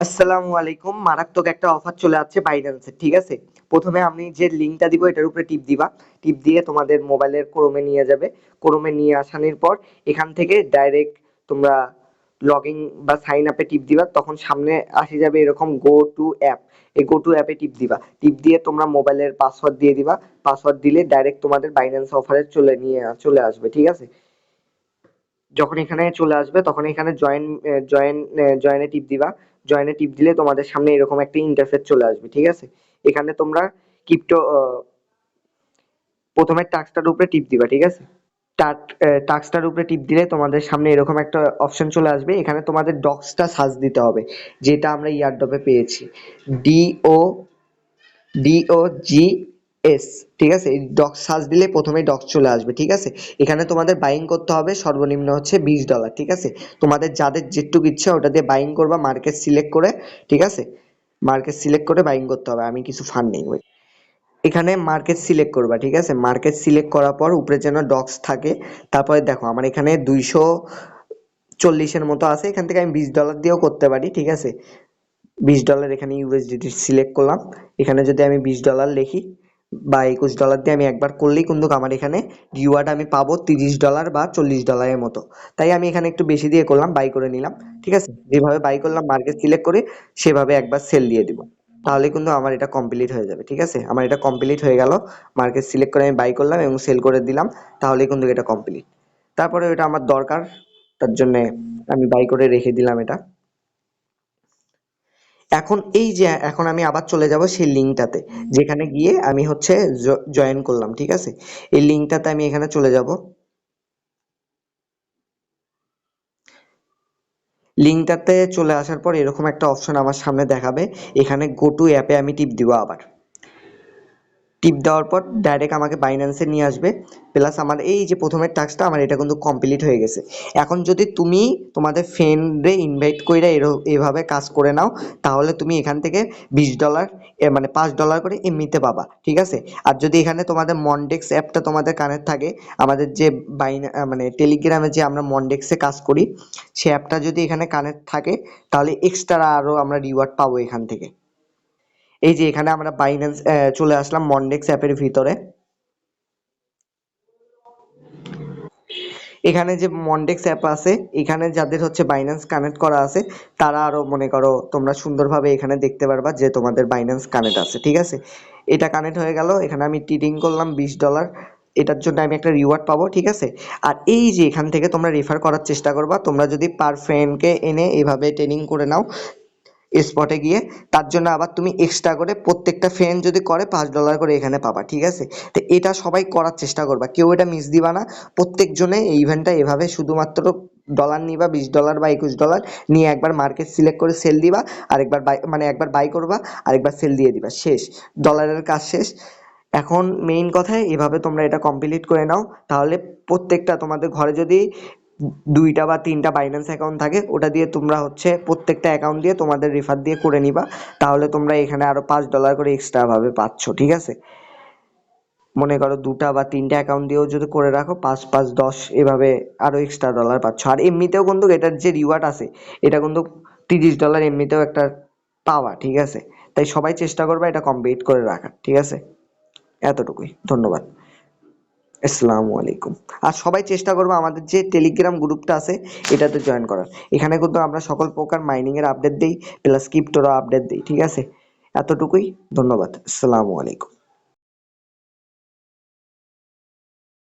আসসালামু আলাইকুম। মারাত্মক একটা অফার চলে আসছে বাইন্যান্সে, ঠিক আছে? প্রথমে আমি যে লিঙ্কটা দিব এটার উপরে টিপ দিবা। টিপ দিয়ে তোমাদের মোবাইলের ক্রোমে নিয়ে যাবে। ক্রোমে নিয়ে আসানোর পর এখান থেকে ডাইরেক্ট তোমরা লগ ইন বা সাইন আপে টিপ দিবা। তখন সামনে আসে যাবে এরকম গো টু অ্যাপ। এই গো টু অ্যাপে টিপ দিবা। টিপ দিয়ে তোমরা মোবাইলের পাসওয়ার্ড দিয়ে দিবা। পাসওয়ার্ড দিলে ডাইরেক্ট তোমাদের বাইন্যান্স অফারে চলে আসবে, ঠিক আছে? যখন এখানে চলে আসবে তখন এখানে জয়েনে টিপ দিবা। জয়েনে টিপ দিলে তোমাদের সামনে এরকম একটা ইন্টারফেস চলে আসবে, ঠিক আছে? এখানে তোমরা ক্রিপ্টো প্রথমে টাস্কটার উপরে টিপ দিবা, ঠিক আছে? টাস্কটার উপরে টিপ দিলে তোমাদের সামনে এরকম একটা অপশন চলে আসবে। এখানে তোমাদের ডক্সটা সার্চ দিতে হবে, যেটা আমরা ইয়ারড্রপে পেয়েছি। ডিও DOGS, ঠিক আছে? এই ডক্স সার্চ দিলে প্রথমেই ডক্স চলে আসবে, ঠিক আছে? এখানে তোমাদের বাইং করতে হবে সর্বনিম্ন হচ্ছে $20, ঠিক আছে? তোমাদের যাদের যেটুকু ইচ্ছা ওটা দিয়ে বাইং করবা মার্কেট সিলেক্ট করে, ঠিক আছে? মার্কেট সিলেক্ট করে বাইং করতে হবে। আমি কিছু ফান্ড নেই ওই এখানে মার্কেট সিলেক্ট করবা, ঠিক আছে? মার্কেট সিলেক্ট করার পর উপরে যেন ডক্স থাকে। তারপরে দেখো আমার এখানে 240-এর মতো আছে। এখান থেকে আমি $20 দিয়েও করতে পারি, ঠিক আছে? $20 এখানে ইউএসডিটি সিলেক্ট করলাম। এখানে যদি আমি $20 লিখি বা $21 দিয়ে আমি একবার করলেই কিন্তু আমার এখানে রিওয়ার্ড আমি পাবো $30 বা $40 মতো। তাই আমি এখানে একটু বেশি দিয়ে করলাম, বাই করে নিলাম, ঠিক আছে? যেভাবে বাই করলাম মার্কেট সিলেক্ট করে সেভাবে একবার সেল দিয়ে দিব। তাহলে কিন্তু আমার এটা কমপ্লিট হয়ে যাবে, ঠিক আছে? আমার এটা কমপ্লিট হয়ে গেল। মার্কেট সিলেক্ট করে আমি বাই করলাম এবং সেল করে দিলাম। তাহলে কিন্তু এটা কমপ্লিট। তারপরে এটা আমার দরকার, তার জন্য আমি বাই করে রেখে দিলাম এটা। এখন আমি আবার চলে যাব সেই লিঙ্কটাতে, যেখানে গিয়ে আমি হচ্ছে জয়েন করলাম, ঠিক আছে? এই লিঙ্কটাতে আমি এখানে চলে যাব। লিঙ্কটাতে চলে আসার পর এরকম একটা অপশন আমার সামনে দেখাবে। এখানে গো টু অ্যাপে আমি টিপ দিব আবার। টিপ দেওয়ার পর ডাইরেক্ট আমাকে বাইন্যান্সে নিয়ে আসবে। প্লাস আমার এই যে প্রথমের টাস্কটা আমার এটা কিন্তু কমপ্লিট হয়ে গেছে। এখন যদি তুমি তোমাদের ফ্রেন্ডে ইনভাইট কইরা এভাবে কাজ করে নাও, তাহলে তুমি এখান থেকে $20 মানে $5 করে এমনিতে পাবা, ঠিক আছে? আর যদি এখানে তোমাদের মনডেক্স অ্যাপটা তোমাদের কানেক্ট থাকে, আমাদের যে মানে টেলিগ্রামে যে আমরা মনডেক্সে কাজ করি, সে অ্যাপটা যদি এখানে কানেক্ট থাকে তাহলে এক্সট্রা আরো আমরা রিওয়ার্ড পাবো এখান থেকে। এই যে এখানে আমরা বাইন্যান্স চলে আসলাম মনডেক্স অ্যাপের ভিতরে। এখানে যে মনডেক্স অ্যাপ আছে, এখানে যাদের হচ্ছে বাইন্যান্স কানেক্ট করা আছে তারা আরো মনে করো তোমরা সুন্দরভাবে এখানে দেখতে পারবা যে তোমাদের বাইন্যান্স কানেক্ট আছে, ঠিক আছে? এটা কানেক্ট হয়ে গেল। এখানে আমি ট্রেডিং করলাম $20। এটার জন্য আমি একটা রিওয়ার্ড পাবো, ঠিক আছে? আর এই যে এখান থেকে তোমরা রেফার করার চেষ্টা করবা। তোমরা যদি পার ফ্রেন্ডকে এনে এভাবে ট্রেনিং করে নাও স্পটে গিয়ে, তার জন্য আবার তুমি এক্সট্রা করে প্রত্যেকটা ফ্রেন্ড যদি করে $5 করে এখানে পাবা, ঠিক আছে? তো এটা সবাই করার চেষ্টা করবা, কেউ এটা মিস দিবা না। প্রত্যেকজনে এই ইভেন্টটা এভাবে শুধুমাত্র ডলার নিবা, $20 বা $21 নিয়ে একবার মার্কেট সিলেক্ট করে সেল দিবা। আরেকবার বাই মানে একবার বাই করবা, আরেকবার সেল দিয়ে দিবা, শেষ। ডলারের কাজ শেষ। এখন মেইন কথায় এভাবে তোমরা এটা কমপ্লিট করে নাও। তাহলে প্রত্যেকটা তোমাদের ঘরে যদি 2টা বা 3টা বাইন্যান্স অ্যাকাউন্ট থাকে, ওটা দিয়ে তোমরা হচ্ছে প্রত্যেকটা অ্যাকাউন্ট দিয়ে তোমাদের রেফার দিয়ে করে নিবা। তাহলে তোমরা এখানে আরো $5 করে এক্সট্রা ভাবে পাচ্ছ, ঠিক আছে? মনে করো 2টা বা 3টা অ্যাকাউন্ট দিয়েও যদি করে রাখো, 5 5 10 এভাবে আরো এক্সট্রা ডলার পাচ্ছ। আর এমনিতেও কিন্তু এটার যে রিওয়ার্ড আছে এটা কিন্তু $30 এমনিতেও একটা পাওয়া, ঠিক আছে? তাই সবাই চেষ্টা করবে এটা কমপ্লিট করে রাখার, ঠিক আছে? এতটুকুই, ধন্যবাদ। আসসালামু আলাইকুম। আর সবাই চেষ্টা করবো আমাদের যে টেলিগ্রাম গ্রুপটা আছে এটাতে জয়েন করার। এখানে কিন্তু আমরা সকল প্রকার মাইনিং এর আপডেট দেই, প্লাস ক্রিপ্টোর আপডেট দেই, ঠিক আছে? এতটুকুই, ধন্যবাদ। আসসালামু আলাইকুম।